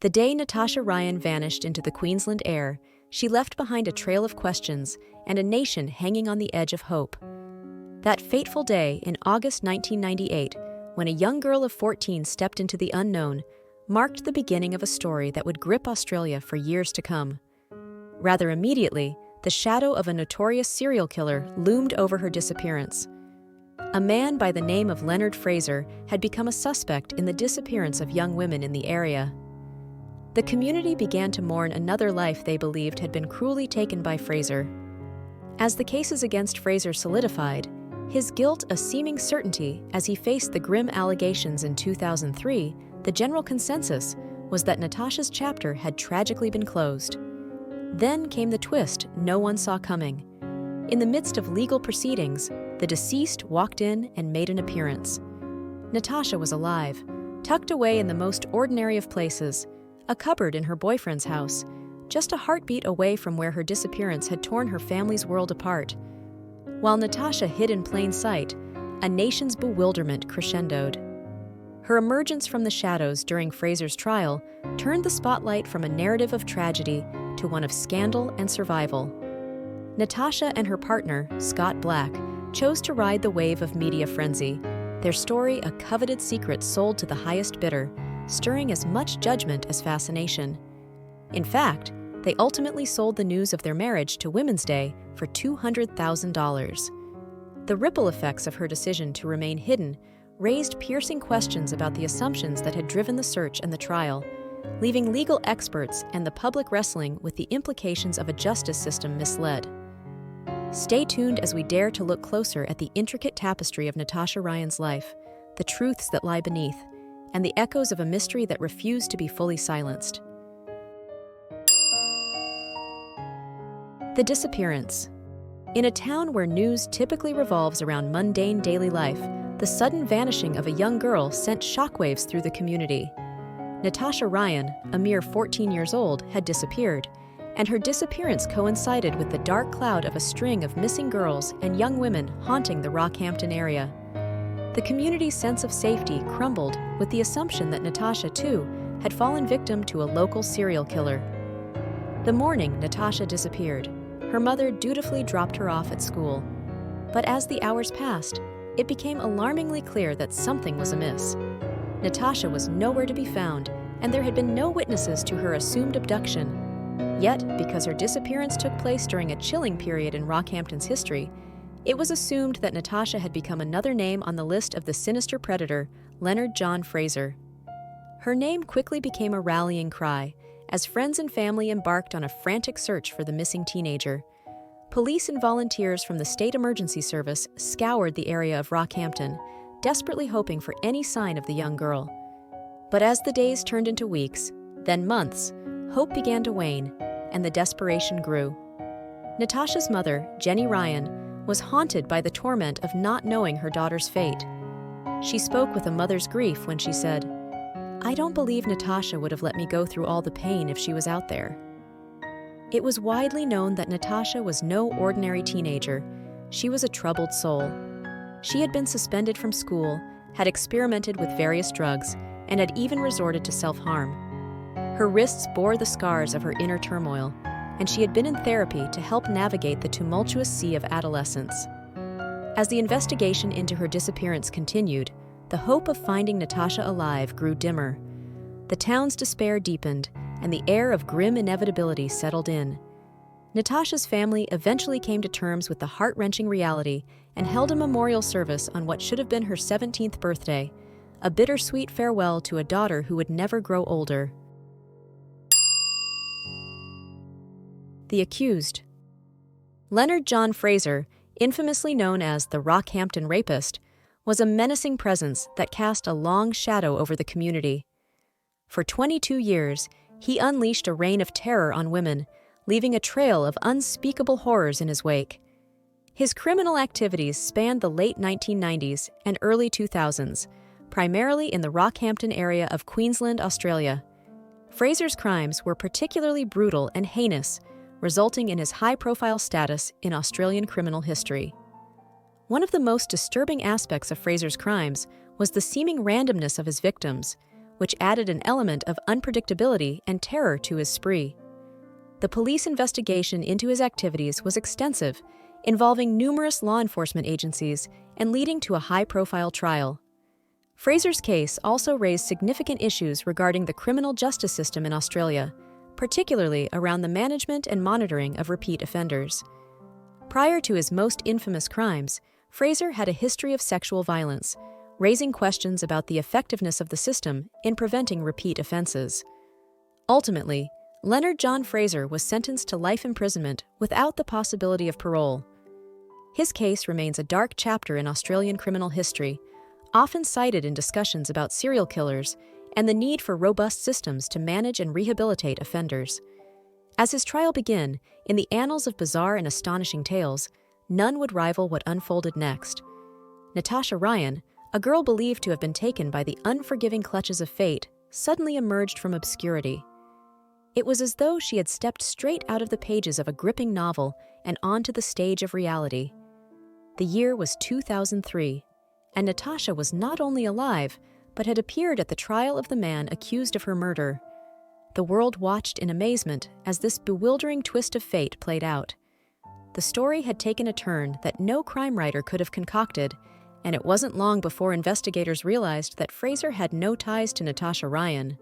The day Natasha Ryan vanished into the Queensland air, she left behind a trail of questions and a nation hanging on the edge of hope. That fateful day in August 1998, when a young girl of 14 stepped into the unknown, marked the beginning of a story that would grip Australia for years to come. Rather immediately, the shadow of a notorious serial killer loomed over her disappearance. A man by the name of Leonard Fraser had become a suspect in the disappearance of young women in the area. The community began to mourn another life they believed had been cruelly taken by Fraser. As the cases against Fraser solidified, his guilt a seeming certainty as he faced the grim allegations in 2003, the general consensus was that Natasha's chapter had tragically been closed. Then came the twist no one saw coming. In the midst of legal proceedings, the deceased walked in and made an appearance. Natasha was alive, tucked away in the most ordinary of places, a cupboard in her boyfriend's house, just a heartbeat away from where her disappearance had torn her family's world apart. While Natasha hid in plain sight, a nation's bewilderment crescendoed. Her emergence from the shadows during Fraser's trial turned the spotlight from a narrative of tragedy to one of scandal and survival. Natasha and her partner, Scott Black, chose to ride the wave of media frenzy, their story a coveted secret sold to the highest bidder, stirring as much judgment as fascination. In fact, they ultimately sold the news of their marriage to Women's Day for $200,000. The ripple effects of her decision to remain hidden raised piercing questions about the assumptions that had driven the search and the trial, leaving legal experts and the public wrestling with the implications of a justice system misled. Stay tuned as we dare to look closer at the intricate tapestry of Natasha Ryan's life, the truths that lie beneath, and the echoes of a mystery that refused to be fully silenced. The disappearance. In a town where news typically revolves around mundane daily life, the sudden vanishing of a young girl sent shockwaves through the community. Natasha Ryan, a mere 14 years old, had disappeared, and her disappearance coincided with the dark cloud of a string of missing girls and young women haunting the Rockhampton area. The community's sense of safety crumbled with the assumption that Natasha, too, had fallen victim to a local serial killer. The morning Natasha disappeared, her mother dutifully dropped her off at school. But as the hours passed, it became alarmingly clear that something was amiss. Natasha was nowhere to be found, and there had been no witnesses to her assumed abduction. Yet, because her disappearance took place during a chilling period in Rockhampton's history, it was assumed that Natasha had become another name on the list of the sinister predator, Leonard John Fraser. Her name quickly became a rallying cry, as friends and family embarked on a frantic search for the missing teenager. Police and volunteers from the State Emergency Service scoured the area of Rockhampton, desperately hoping for any sign of the young girl. But as the days turned into weeks, then months, hope began to wane, and the desperation grew. Natasha's mother, Jenny Ryan, was haunted by the torment of not knowing her daughter's fate. She spoke with a mother's grief when she said, "I don't believe Natasha would have let me go through all the pain if she was out there." It was widely known that Natasha was no ordinary teenager. She was a troubled soul. She had been suspended from school, had experimented with various drugs, and had even resorted to self-harm. Her wrists bore the scars of her inner turmoil, and she had been in therapy to help navigate the tumultuous sea of adolescence. As the investigation into her disappearance continued, the hope of finding Natasha alive grew dimmer. The town's despair deepened, and the air of grim inevitability settled in. Natasha's family eventually came to terms with the heart-wrenching reality and held a memorial service on what should have been her 17th birthday, a bittersweet farewell to a daughter who would never grow older. The accused. Leonard John Fraser, infamously known as the Rockhampton Rapist, was a menacing presence that cast a long shadow over the community. For 22 years, he unleashed a reign of terror on women, leaving a trail of unspeakable horrors in his wake. His criminal activities spanned the late 1990s and early 2000s, primarily in the Rockhampton area of Queensland, Australia. Fraser's crimes were particularly brutal and heinous, resulting in his high-profile status in Australian criminal history. One of the most disturbing aspects of Fraser's crimes was the seeming randomness of his victims, which added an element of unpredictability and terror to his spree. The police investigation into his activities was extensive, involving numerous law enforcement agencies and leading to a high-profile trial. Fraser's case also raised significant issues regarding the criminal justice system in Australia, particularly around the management and monitoring of repeat offenders. Prior to his most infamous crimes, Fraser had a history of sexual violence, raising questions about the effectiveness of the system in preventing repeat offenses. Ultimately, Leonard John Fraser was sentenced to life imprisonment without the possibility of parole. His case remains a dark chapter in Australian criminal history, often cited in discussions about serial killers and the need for robust systems to manage and rehabilitate offenders. As his trial began, in the annals of bizarre and astonishing tales, none would rival what unfolded next. Natasha Ryan, a girl believed to have been taken by the unforgiving clutches of fate, suddenly emerged from obscurity. It was as though she had stepped straight out of the pages of a gripping novel and onto the stage of reality. The year was 2003, and Natasha was not only alive, but had appeared at the trial of the man accused of her murder. The world watched in amazement as this bewildering twist of fate played out. The story had taken a turn that no crime writer could have concocted, and it wasn't long before investigators realized that Fraser had no ties to Natasha Ryan.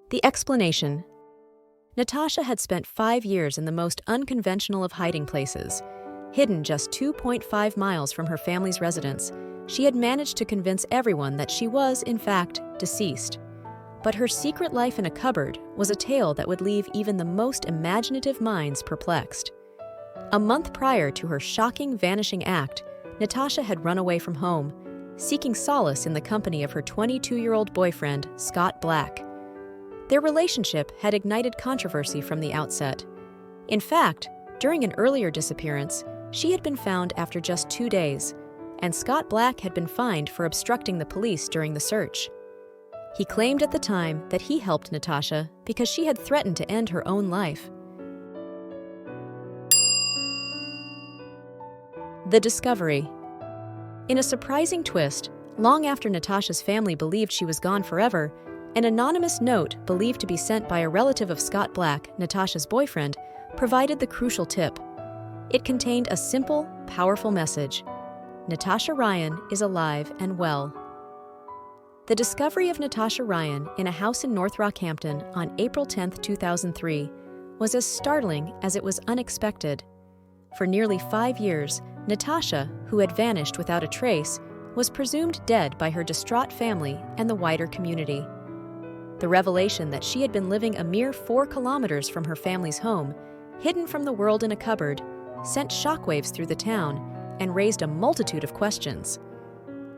The explanation. Natasha had spent 5 years in the most unconventional of hiding places. Hidden just 2.5 miles from her family's residence, she had managed to convince everyone that she was, in fact, deceased. But her secret life in a cupboard was a tale that would leave even the most imaginative minds perplexed. A month prior to her shocking vanishing act, Natasha had run away from home, seeking solace in the company of her 22-year-old boyfriend, Scott Black. Their relationship had ignited controversy from the outset. In fact, during an earlier disappearance, she had been found after just 2 days, and Scott Black had been fined for obstructing the police during the search. He claimed at the time that he helped Natasha because she had threatened to end her own life. The discovery. In a surprising twist, long after Natasha's family believed she was gone forever, an anonymous note believed to be sent by a relative of Scott Black, Natasha's boyfriend, provided the crucial tip. It contained a simple, powerful message. Natasha Ryan is alive and well. The discovery of Natasha Ryan in a house in North Rockhampton on April 10, 2003, was as startling as it was unexpected. For nearly 5 years, Natasha, who had vanished without a trace, was presumed dead by her distraught family and the wider community. The revelation that she had been living a mere 4 kilometers from her family's home, hidden from the world in a cupboard, sent shockwaves through the town and raised a multitude of questions.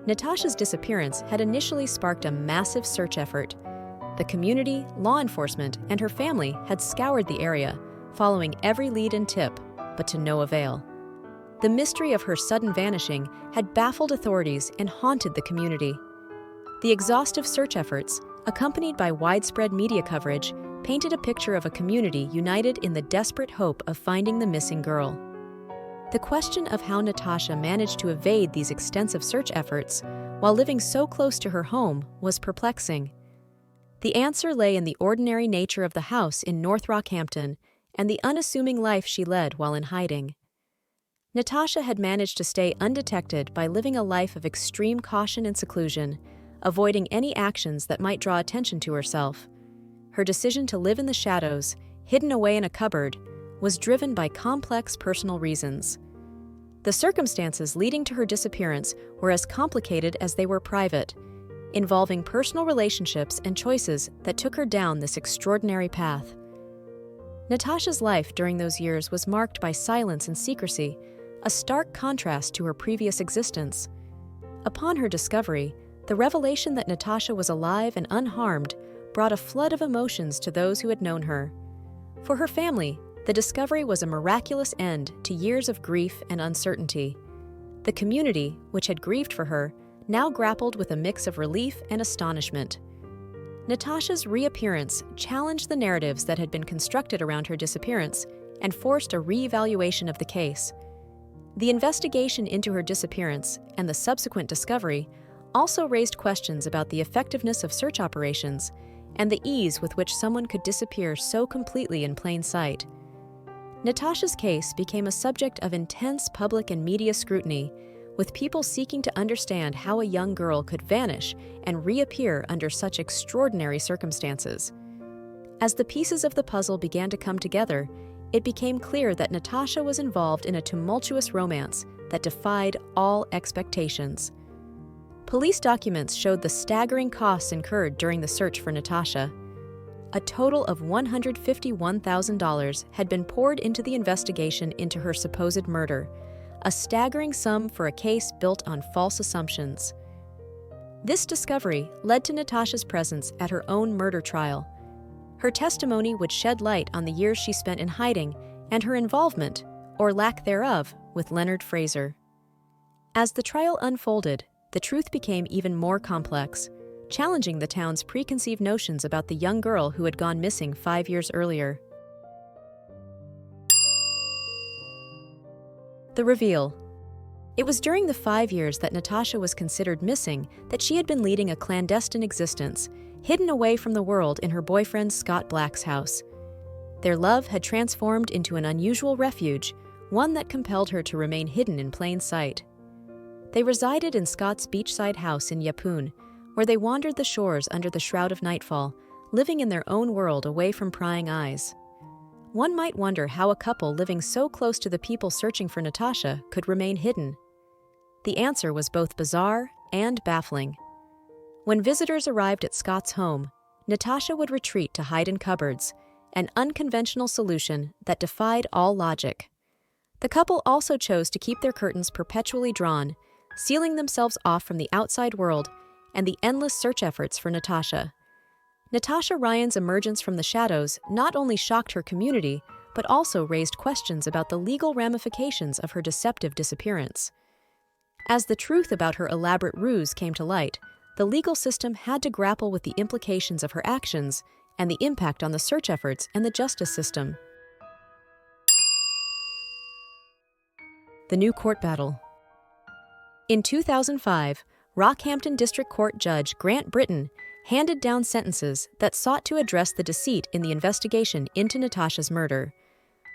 Natasha's disappearance had initially sparked a massive search effort. The community, law enforcement, and her family had scoured the area, following every lead and tip, but to no avail. The mystery of her sudden vanishing had baffled authorities and haunted the community. The exhaustive search efforts, accompanied by widespread media coverage, painted a picture of a community united in the desperate hope of finding the missing girl. The question of how Natasha managed to evade these extensive search efforts while living so close to her home was perplexing. The answer lay in the ordinary nature of the house in North Rockhampton and the unassuming life she led while in hiding. Natasha had managed to stay undetected by living a life of extreme caution and seclusion, avoiding any actions that might draw attention to herself. Her decision to live in the shadows, hidden away in a cupboard, was driven by complex personal reasons. The circumstances leading to her disappearance were as complicated as they were private, involving personal relationships and choices that took her down this extraordinary path. Natasha's life during those years was marked by silence and secrecy, a stark contrast to her previous existence. Upon her discovery, the revelation that Natasha was alive and unharmed brought a flood of emotions to those who had known her. For her family, the discovery was a miraculous end to years of grief and uncertainty. The community, which had grieved for her, now grappled with a mix of relief and astonishment. Natasha's reappearance challenged the narratives that had been constructed around her disappearance and forced a re-evaluation of the case. The investigation into her disappearance and the subsequent discovery also raised questions about the effectiveness of search operations and the ease with which someone could disappear so completely in plain sight. Natasha's case became a subject of intense public and media scrutiny, with people seeking to understand how a young girl could vanish and reappear under such extraordinary circumstances. As the pieces of the puzzle began to come together, it became clear that Natasha was involved in a tumultuous romance that defied all expectations. Police documents showed the staggering costs incurred during the search for Natasha. A total of $151,000 had been poured into the investigation into her supposed murder, a staggering sum for a case built on false assumptions. This discovery led to Natasha's presence at her own murder trial. Her testimony would shed light on the years she spent in hiding and her involvement, or lack thereof, with Leonard Fraser. As the trial unfolded, the truth became even more complex, challenging the town's preconceived notions about the young girl who had gone missing 5 years earlier. The reveal. It was during the 5 years that Natasha was considered missing that she had been leading a clandestine existence, hidden away from the world in her boyfriend Scott Black's house. Their love had transformed into an unusual refuge, one that compelled her to remain hidden in plain sight. They resided in Scott's beachside house in Yeppoon, where they wandered the shores under the shroud of nightfall, living in their own world away from prying eyes. One might wonder how a couple living so close to the people searching for Natasha could remain hidden. The answer was both bizarre and baffling. When visitors arrived at Scott's home, Natasha would retreat to hide in cupboards, an unconventional solution that defied all logic. The couple also chose to keep their curtains perpetually drawn, sealing themselves off from the outside world and the endless search efforts for Natasha. Natasha Ryan's emergence from the shadows not only shocked her community, but also raised questions about the legal ramifications of her deceptive disappearance. As the truth about her elaborate ruse came to light, the legal system had to grapple with the implications of her actions and the impact on the search efforts and the justice system. The new court battle. In 2005, Rockhampton District Court Judge Grant Britton handed down sentences that sought to address the deceit in the investigation into Natasha's murder.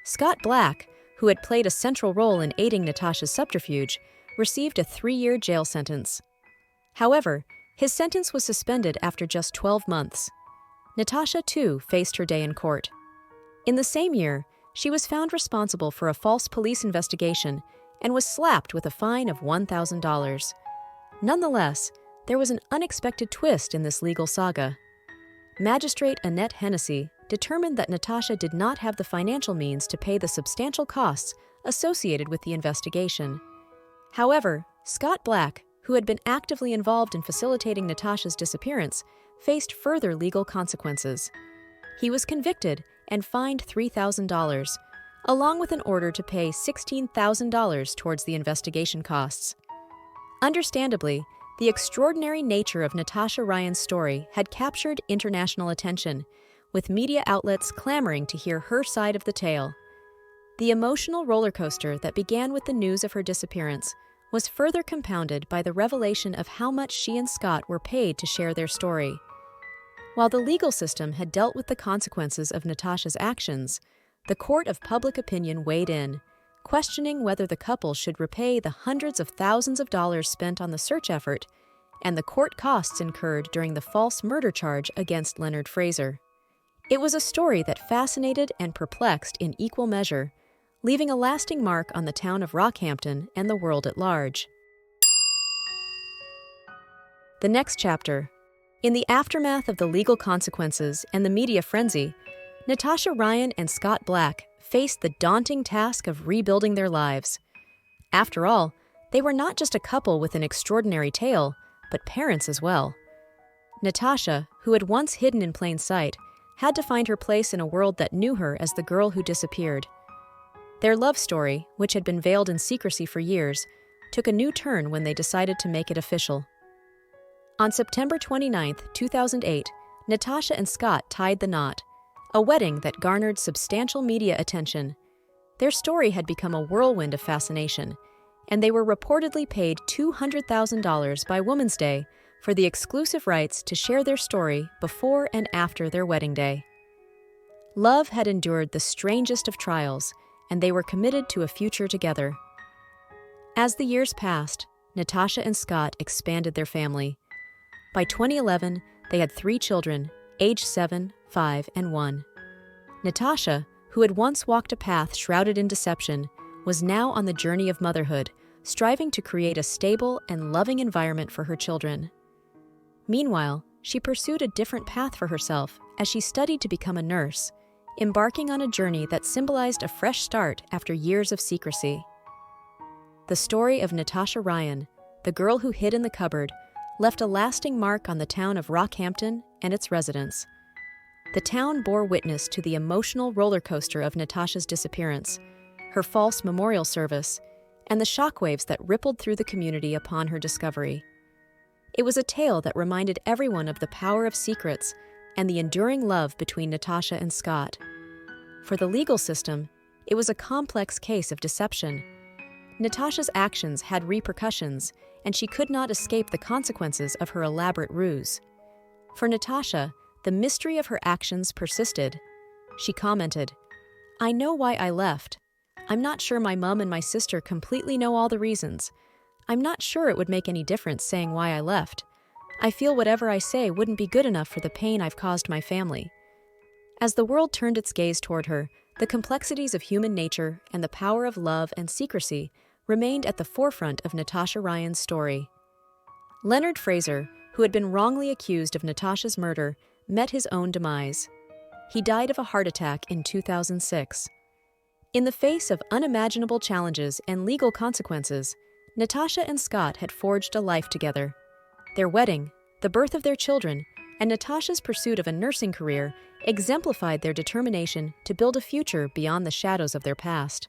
Scott Black, who had played a central role in aiding Natasha's subterfuge, received a 3-year jail sentence. However, his sentence was suspended after just 12 months. Natasha, too, faced her day in court. In the same year, she was found responsible for a false police investigation and was slapped with a fine of $1,000. Nonetheless, there was an unexpected twist in this legal saga. Magistrate Annette Hennessy determined that Natasha did not have the financial means to pay the substantial costs associated with the investigation. However, Scott Black, who had been actively involved in facilitating Natasha's disappearance, faced further legal consequences. He was convicted and fined $3,000, along with an order to pay $16,000 towards the investigation costs. Understandably, the extraordinary nature of Natasha Ryan's story had captured international attention, with media outlets clamoring to hear her side of the tale. The emotional roller coaster that began with the news of her disappearance was further compounded by the revelation of how much she and Scott were paid to share their story. While the legal system had dealt with the consequences of Natasha's actions, the court of public opinion weighed in, questioning whether the couple should repay the hundreds of thousands of dollars spent on the search effort and the court costs incurred during the false murder charge against Leonard Fraser. It was a story that fascinated and perplexed in equal measure, leaving a lasting mark on the town of Rockhampton and the world at large. The next chapter. In the aftermath of the legal consequences and the media frenzy, Natasha Ryan and Scott Black faced the daunting task of rebuilding their lives. After all, they were not just a couple with an extraordinary tale, but parents as well. Natasha, who had once hidden in plain sight, had to find her place in a world that knew her as the girl who disappeared. Their love story, which had been veiled in secrecy for years, took a new turn when they decided to make it official. On September 29, 2008, Natasha and Scott tied the knot, a wedding that garnered substantial media attention. Their story had become a whirlwind of fascination, and they were reportedly paid $200,000 by Woman's Day for the exclusive rights to share their story before and after their wedding day. Love had endured the strangest of trials, and they were committed to a future together. As the years passed, Natasha and Scott expanded their family. By 2011, they had 3 children, aged 7, 5, and 1. Natasha, who had once walked a path shrouded in deception, was now on the journey of motherhood, striving to create a stable and loving environment for her children. Meanwhile, she pursued a different path for herself as she studied to become a nurse, embarking on a journey that symbolized a fresh start after years of secrecy. The story of Natasha Ryan, the girl who hid in the cupboard, left a lasting mark on the town of Rockhampton and its residents. The town bore witness to the emotional roller coaster of Natasha's disappearance, her false memorial service, and the shockwaves that rippled through the community upon her discovery. It was a tale that reminded everyone of the power of secrets and the enduring love between Natasha and Scott. For the legal system, it was a complex case of deception. Natasha's actions had repercussions, and she could not escape the consequences of her elaborate ruse. For Natasha, the mystery of her actions persisted. She commented, "I know why I left. I'm not sure my mom and my sister completely know all the reasons. I'm not sure it would make any difference saying why I left. I feel whatever I say wouldn't be good enough for the pain I've caused my family." As the world turned its gaze toward her, the complexities of human nature and the power of love and secrecy remained at the forefront of Natasha Ryan's story. Leonard Fraser, who had been wrongly accused of Natasha's murder, met his own demise. He died of a heart attack in 2006. In the face of unimaginable challenges and legal consequences, Natasha and Scott had forged a life together. Their wedding, the birth of their children, and Natasha's pursuit of a nursing career exemplified their determination to build a future beyond the shadows of their past.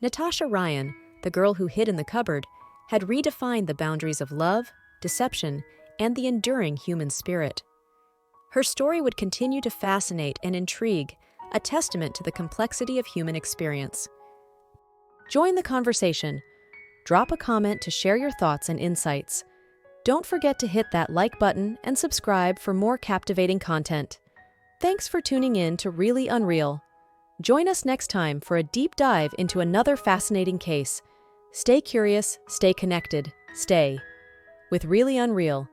Natasha Ryan, the girl who hid in the cupboard, had redefined the boundaries of love, deception, and the enduring human spirit. Her story would continue to fascinate and intrigue, a testament to the complexity of human experience. Join the conversation. Drop a comment to share your thoughts and insights. Don't forget to hit that like button and subscribe for more captivating content. Thanks for tuning in to Really Unreal. Join us next time for a deep dive into another fascinating case. Stay curious, stay connected, stay with Really Unreal.